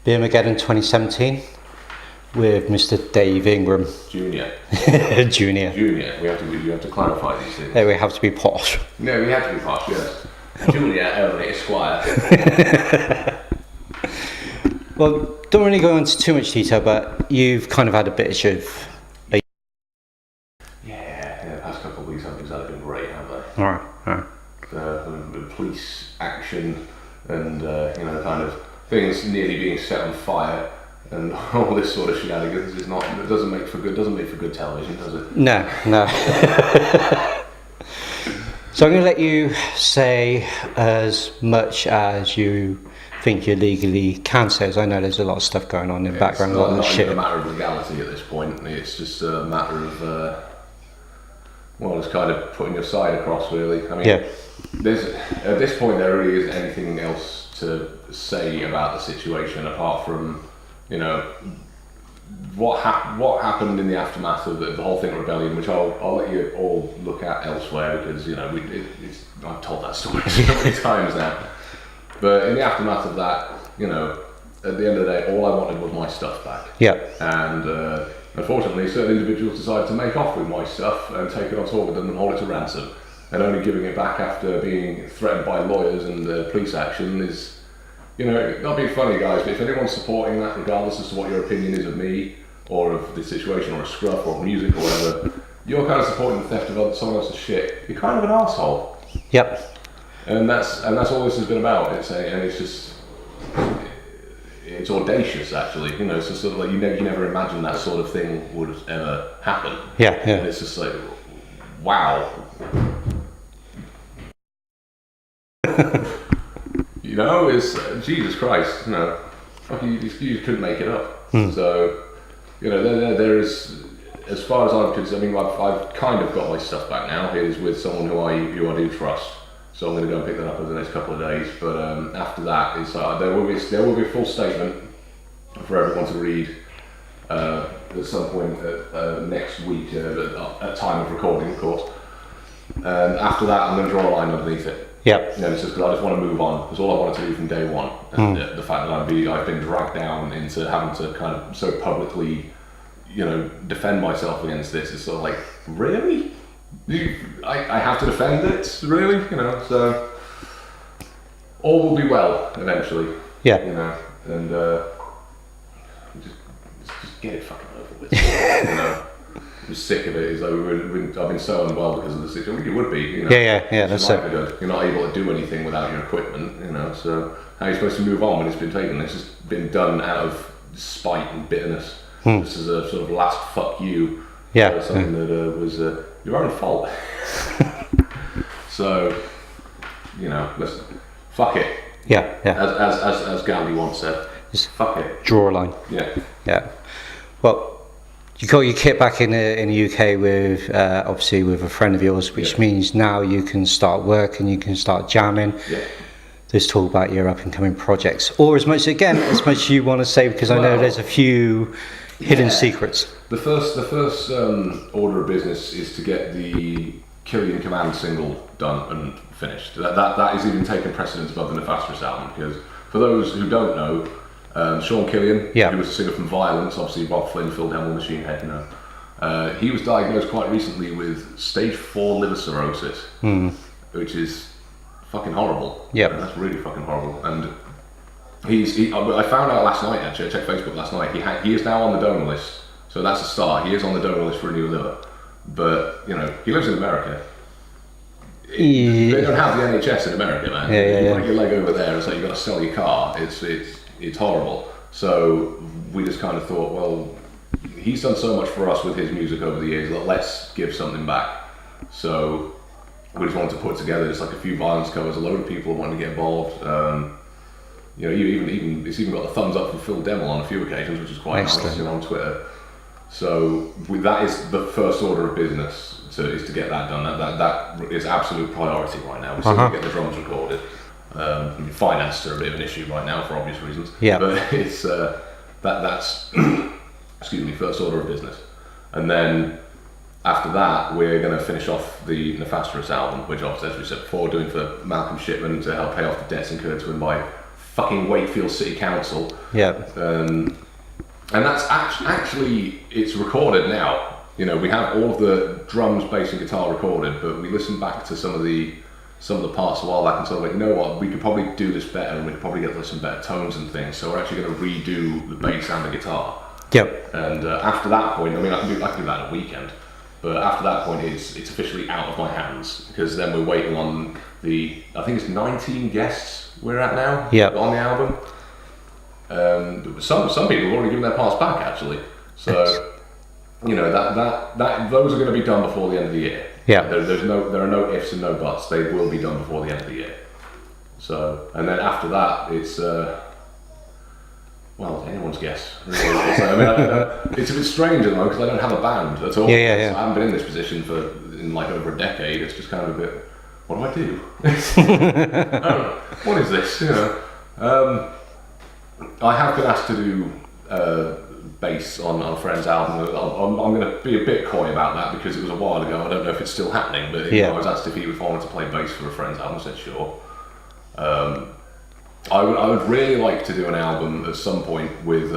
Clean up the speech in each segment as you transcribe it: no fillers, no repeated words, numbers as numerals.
Beermageddon 2017 with Mr. Dave Ingram. Junior. Junior. You have to clarify these things. Yeah, we have to be posh. No, we have to be posh, yes. Junior only, Esquire. Well, don't really go into too much detail, but you've kind of had a bit of Yeah, the past couple of weeks haven't exactly been great, have they? Alright. The police action and, kind of things nearly being set on fire and all this sort of shenanigans it doesn't make for good television, does it? No. So I'm going to let you say as much as you think you legally can say, as I know there's a lot of stuff going on in the background. It's not even a matter of legality at this point. It's just a matter of, it's kind of putting your side across, really. I mean, at this point there really isn't anything else to say about the situation apart from, what happened in the aftermath of the whole thing at Rebellion, which I'll let you all look at elsewhere because I've told that story so many times now. But in the aftermath of that, at the end of the day, all I wanted was my stuff back. Yeah. And unfortunately, certain individuals decided to make off with my stuff and take it on tour with them and hold it to ransom. And only giving it back after being threatened by lawyers and police action is, not being funny, guys, but if anyone's supporting that, regardless as to what your opinion is of me or of the situation or a scruff or music or whatever, you're kind of supporting the theft of someone else's shit. You're kind of an arsehole. Yep. And that's all this has been about. It's audacious, actually. It's just sort of like you never imagined that sort of thing would ever happen. Yeah. And it's just like, wow. It's Jesus Christ. You couldn't make it up. So, there is, as far as I'm concerned, I've kind of got my stuff back now. It is with someone who I do trust. So I'm going to go and pick that up over the next couple of days. But after that, there will be a full statement for everyone to read at some point next week at time of recording, of course. And after that, I'm going to draw a line underneath it. Yep. It's just because I just want to move on. That's all I wanted to do from day one. And the fact that I've been dragged down into having to kind of so publicly, defend myself against this is sort of like, really? I have to defend it, really? So all will be well eventually. Yeah. And just get it fucking over with. I'm sick of it. It's like I've been so unwell because of the situation. You would be, Yeah. That's it. You're not able to do anything without your equipment, So how are you supposed to move on when it's been taken? It's just been done out of spite and bitterness. This is a sort of last fuck you. Yeah. Something that was your own fault. So, listen, fuck it. Yeah. As Gandhi once said, just fuck it. Draw a line. Yeah. Well, you got your kit back in the UK with obviously with a friend of yours, which means now you can start working, you can start jamming. Yeah. There's talk about your up and coming projects, or as much as you want to say, because I know there's a few hidden secrets. The first order of business is to get the Killian Command single done and finished. That is even taking precedence above the Nefastus album, because for those who don't know, Sean Killian, who was a singer from Violence, obviously Bob Flynn, Phil Demmel, Machine Head, he was diagnosed quite recently with stage 4 liver cirrhosis, which is fucking horrible. Yeah, that's really fucking horrible. And I found out last night, actually, I checked Facebook last night, he is now on the donor list. So that's a start. He is on the donor list for a new liver. But, he lives in America. They don't have the NHS in America, man. You break your leg over there, it's like you've got to sell your car. It's horrible. So we just kind of thought, well, he's done so much for us with his music over the years, let's give something back. So we just wanted to put together just like a few Violence covers. A load of people wanted to get involved. Even it's even got the thumbs up from Phil Demmel on a few occasions, which is quite nice, on Twitter. So that is the first order of business is to get that done. That is absolute priority right now. We still need to get the drums recorded. Finance are a bit of an issue right now for obvious reasons. Yeah. But it's that's first order of business. And then after that, we're going to finish off the Nefastus album, which obviously, as we said before, doing for Malcolm Shipman to help pay off the debts incurred to him by fucking Wakefield City Council. Yeah. And that's actually, it's recorded now. You know, we have all of the drums, bass and guitar recorded, but we listened back to some of the parts a while back and sort of like, you know what, we could probably do this better and we could probably get some better tones and things. So we're actually going to redo the bass and the guitar. Yep. And after that point, I mean, I can do that in a weekend. But after that point, it's officially out of my hands, because then we're waiting on I think it's 19 guests we're at now. Yep. On the album. Some people have already given their parts back actually. So you know that those are going to be done before the end of the year. Yeah. There are no ifs and no buts. They will be done before the end of the year. So, and then after that, it's well, anyone's guess. Really. So, I mean, it's a bit strange at the moment because I don't have a band at all. Yeah. So I haven't been in this position in like over a decade. It's just kind of a bit, what do I do? What is this? You know, I have been asked to do bass on a friend's album. I'm going to be a bit coy about that because it was a while ago. I don't know if it's still happening, but I was asked if I wanted to play bass for a friend's album. I said sure. I would really like to do an album at some point with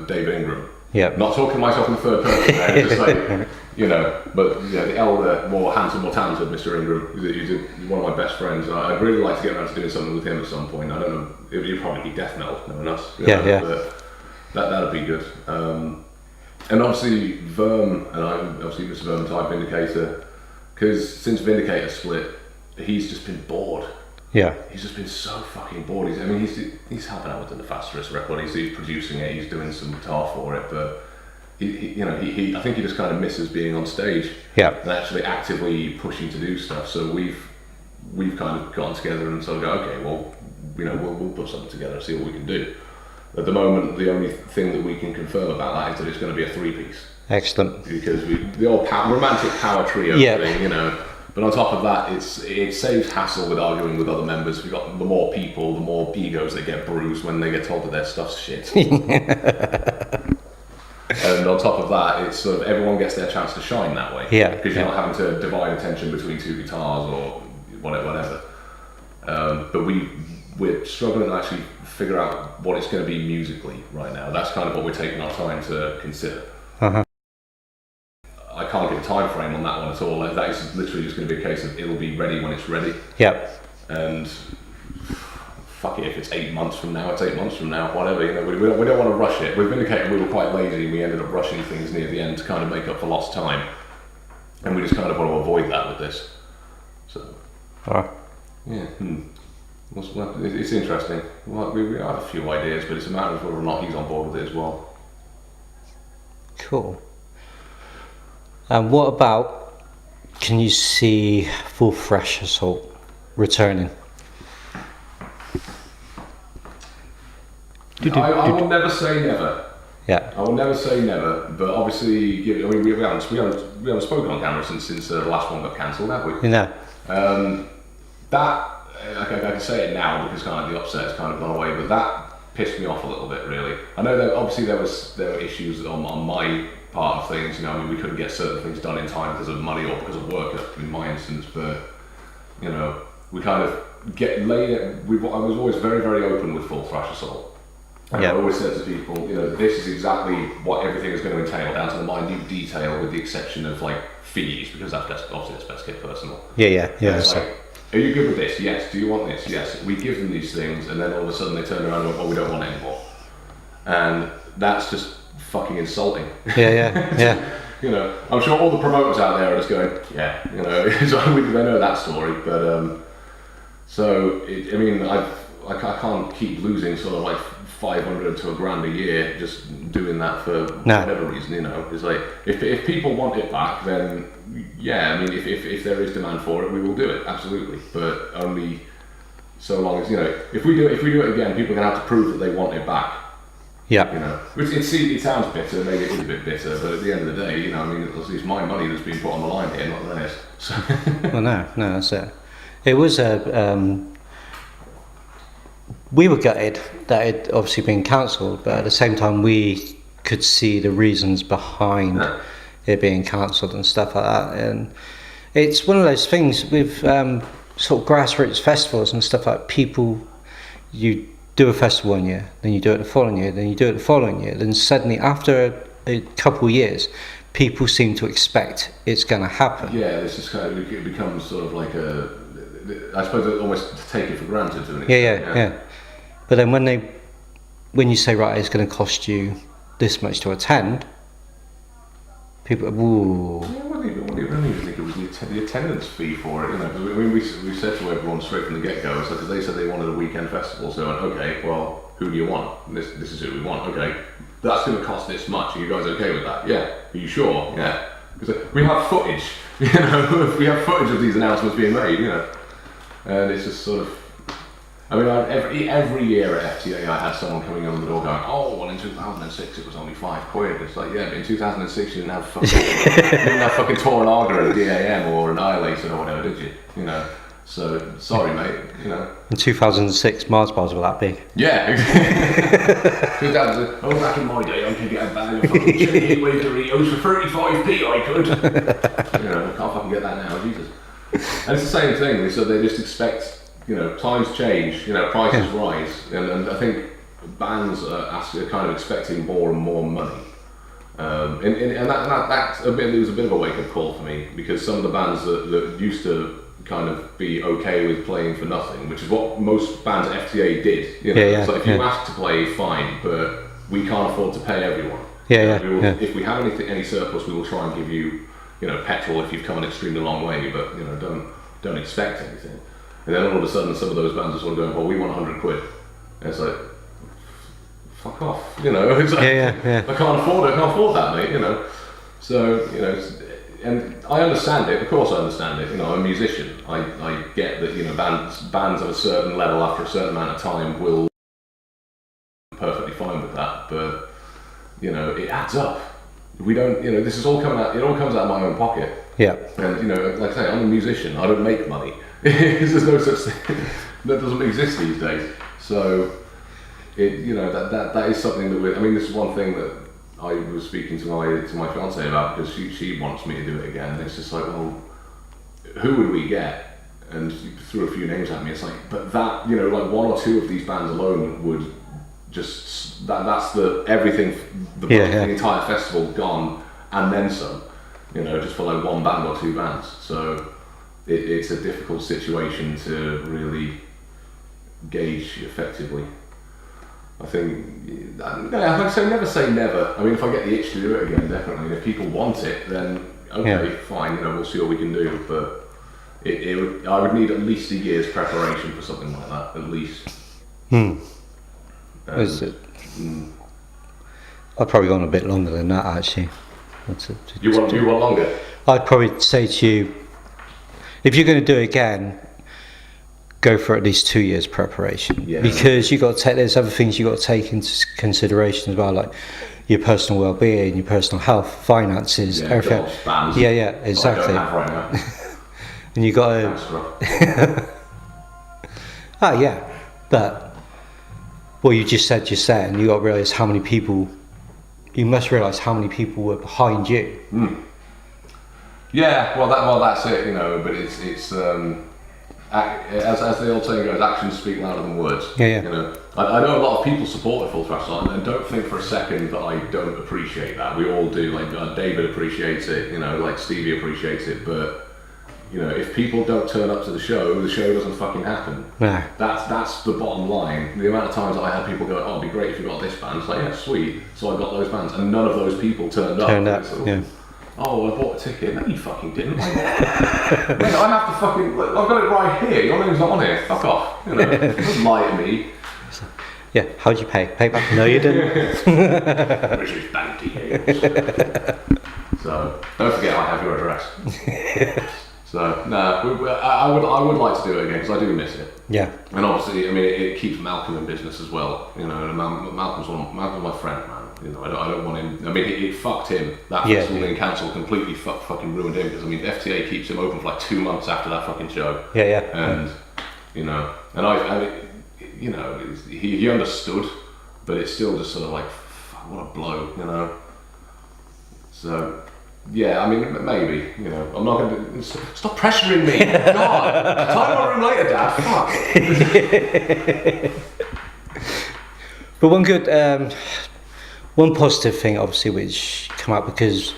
David Ingram. Yeah. Not talking to myself in the third person there, just like, you know, but yeah, the elder, more handsome, more talented Mr. Ingram, he's one of my best friends. I'd really like to get around to doing something with him at some point. I don't know, it'd probably be death metal, knowing us. But that'd be good. And obviously Verm, and obviously Mr. Verm type Vindicator, because since Vindicator split, he's just been bored. Yeah. He's just been so fucking bored. He's helping out with the Nefastorus record. He's producing it. He's doing some guitar for it, but I think he just kind of misses being on stage. Yeah. And actually actively pushing to do stuff. So we've kind of gotten together and sort of go, okay, well, you know, we'll put something together and see what we can do. At the moment, the only thing that we can confirm about that is that it's going to be a 3-piece. Excellent. Because the old romantic power trio thing, you know. But on top of that, it saves hassle with arguing with other members. We've got the more people, the more egos that get bruised when they get told that their stuff's shit. And on top of that, it's sort of everyone gets their chance to shine that way. Yeah. Because you're not having to divide attention between two guitars or whatever. But we're struggling to actually figure out what it's going to be musically right now. That's kind of what we're taking our time to consider. Uh-huh. I can't give a time frame on that one at all. That is literally just going to be a case of it'll be ready when it's ready. Yep. And fuck it, if it's 8 months from now, it's 8 months from now, whatever. You know, we don't want to rush it. With Vindicator, we were quite lazy. We ended up rushing things near the end to kind of make up for lost time, and we just kind of want to avoid that with this. So, yeah, it's interesting. Well, we have a few ideas, but it's a matter of whether or not he's on board with it as well. Cool. And what about, can you see Full Fresh Assault returning? I will never say never. Yeah. I will never say never, but obviously, I mean, we haven't spoken on camera since the last one got cancelled, have we? No. I can say it now because kind of the upset has kind of gone away, but that pissed me off a little bit, really. I know that obviously there were issues on my part of things. You know, I mean, we couldn't get certain things done in time because of money or because of work, in my instance. But you know, we kind of I was always very, very open with Full Thrash Assault. And I always said to people, you know, this is exactly what everything is going to entail, down to the minute detail, with the exception of like fees, because that's best kept personal. Yeah. It's like, are you good with this? Yes. Do you want this? Yes. We give them these things, and then all of a sudden they turn around and go, "Oh, we don't want it anymore," and that's just fucking insulting. Yeah. You know, I'm sure all the promoters out there are just going, yeah, you know, so they know that story, but I mean, I can't keep losing sort of like 500 to $1,000 a year just doing that for whatever reason, you know. It's like, if people want it back, then yeah, I mean, if there is demand for it, we will do it, absolutely, but only so long as, you know, if we do it again, people are going to have to prove that they want it back. Yeah. You know, which it sounds bitter, maybe it is a bit bitter, but at the end of the day, you know, I mean, it's my money that's being put on the line here, not theirs. So. Well, no, that's it. It was we were gutted that it obviously been cancelled, but at the same time we could see the reasons behind it being cancelled and stuff like that. And it's one of those things with sort of grassroots festivals and stuff like people, you do a festival one year, then you do it the following year, then you do it the following year, then suddenly after a couple of years, people seem to expect it's going to happen. Yeah, this is kind of, it becomes sort of like I suppose almost to take it for granted to an extent. Yeah. But then when you say, right, it's going to cost you this much to attend, people, ooh. Yeah, I don't even think it was the attendance fee for it, you know, because we said to everyone straight from the get-go, because they said they wanted a weekend festival, so I went, okay, well, who do you want? This is who we want, okay. That's going to cost this much, are you guys okay with that? Yeah. Are you sure? Yeah. Because we have footage, you know, we have footage of these announcements being made, you know. And it's just sort of, I mean, every year at FTA I had someone coming on the door going, oh, well in 2006 it was only £5. It's like, yeah, but in 2006 you didn't have fucking Torn Arga or a DAM or an Annihilator or whatever, did you? You know, so, sorry mate, you know. In 2006 Mars bars were that big. Yeah, exactly. Back in my day I could get a bag of fucking chili with Doritos for 35p, I could. You know, I can't fucking get that now, Jesus. And it's the same thing, so they just expect, you know, times change, you know, prices rise, and I think bands are kind of expecting more and more money. And that it was a bit of a wake-up call for me, because some of the bands that used to kind of be okay with playing for nothing, which is what most bands at FTA did. You know? So if you ask to play, fine, but we can't afford to pay everyone. If we have any surplus, we will try and give you, you know, petrol if you've come an extremely long way, but, you know, don't expect anything. And then all of a sudden, some of those bands are sort of going, well, we want £100. And it's like, fuck off, you know. It's like, I can't afford that, mate, you know. So, you know, and I understand it, of course I understand it, you know, I'm a musician. I get that, you know, bands of a certain level after a certain amount of time will be perfectly fine with that, but, you know, it adds up. We don't, you know, this is all coming out, it all comes out of my own pocket. Yeah. And, you know, like I say, I'm a musician, I don't make money. There's no such thing, that doesn't exist these days. So, you know, that is something that I mean, this is one thing that I was speaking to my fiancée about, because she wants me to do it again. And it's just like, well, who would we get? And she threw a few names at me. It's like, but that, you know, like one or two of these bands alone would just, that's the entire festival gone, and then some, you know, just for like one band or two bands. So it's a difficult situation to really gauge effectively. I think, like I say, never say never. I mean, if I get the itch to do it again, definitely. And if people want it, then okay, fine, you know, we'll see what we can do. But I would need at least a year's preparation for something like that, at least. Is it? I'd probably gone a bit longer than that, actually. You want longer? I'd probably say to you, if you're going to do it again, go for at least 2 years preparation, because you got to take, there's other things you got to take into consideration as well, like your personal well-being, your personal health, finances, everything. Bands, exactly. I don't have right now. And you got to. But what you just said, and you got to realise how many people. You must realise how many people were behind you. Yeah, well, that's it, you know. But it's as the old saying goes, actions speak louder than words. You know, I know a lot of people support the Full Thrash Line, and don't think for a second that I don't appreciate that. We all do. Like David appreciates it, you know, like Stevie appreciates it. But you know, if people don't turn up to the show doesn't fucking happen. Yeah. That's the bottom line. The amount of times I had people go, "Oh, it'd be great if you got this band." It's like, yeah, sweet. So I got those bands, and none of those people turned up. Oh, I bought a ticket. No, you fucking didn't. Mate, I have to fucking. I've got it right here. Your name's not on here. Fuck off. You know, don't lie to me. Yeah. How'd you pay? Payback? No, you didn't. British bank details. So don't forget I have your address. So no, I would like to do it again, because I do miss it. Yeah. And obviously, I mean, it keeps Malcolm in business as well. You know, and Malcolm's my friend, man. You know, I don't want him. I mean, it fucked him. That festival being cancelled completely fucking ruined him, because I mean, the FTA keeps him open for like 2 months after that fucking show. And you know, and I mean, you know, he understood, but it's still just sort of like, fuck, what a blow, you know. So. Yeah, I mean, maybe, you know, I'm not going to... Stop pressuring me! God! Time in my room later, Dad, fuck! But one positive thing, obviously, which come up because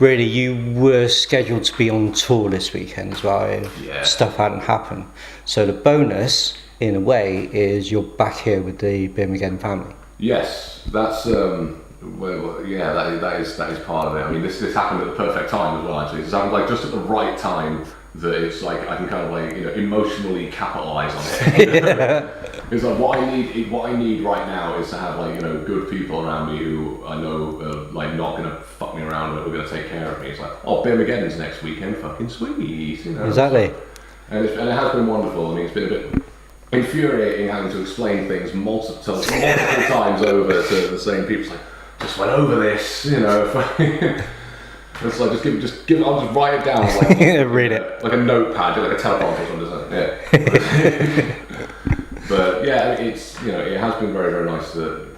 really you were scheduled to be on tour this weekend as well. If Yeah. stuff hadn't happened. So the bonus, in a way, is you're back here with the Beermageddon family. Yes, that's yeah, that is part of it. I mean, this happened at the perfect time as well. Actually, it's happened like just at the right time that it's like I can kind of like emotionally capitalize on it. It's like what I need right now is to have like good people around me who I know are like not gonna fuck me around but who are gonna take care of me. It's like, oh, Beermageddon's next weekend, fucking sweet, Exactly. And it has been wonderful. I mean, it's been a bit infuriating having to explain things multiple times over to the same people. It's like, just went over this, It's like just give. I'll just write it down. Like, Read it. Like a notepad, like a teleprompter or something. Yeah. But yeah, it's it has been very, very nice that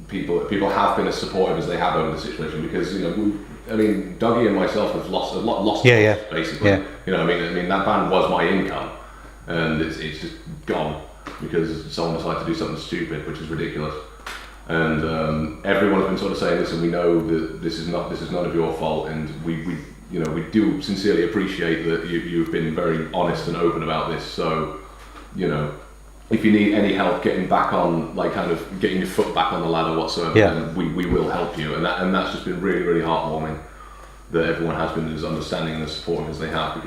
people have been as supportive as they have over the situation because Dougie and myself have lost basically. Yeah. I mean that band was my income, and it's just gone because someone decided to do something stupid, which is ridiculous. And everyone's been sort of saying, listen, we know that this is none of your fault, and we do sincerely appreciate that you've been very honest and open about this. So, if you need any help getting back on, like kind of getting your foot back on the ladder whatsoever, then we will help you. And that's just been really, really heartwarming that everyone has been as understanding and as supportive as they have. Because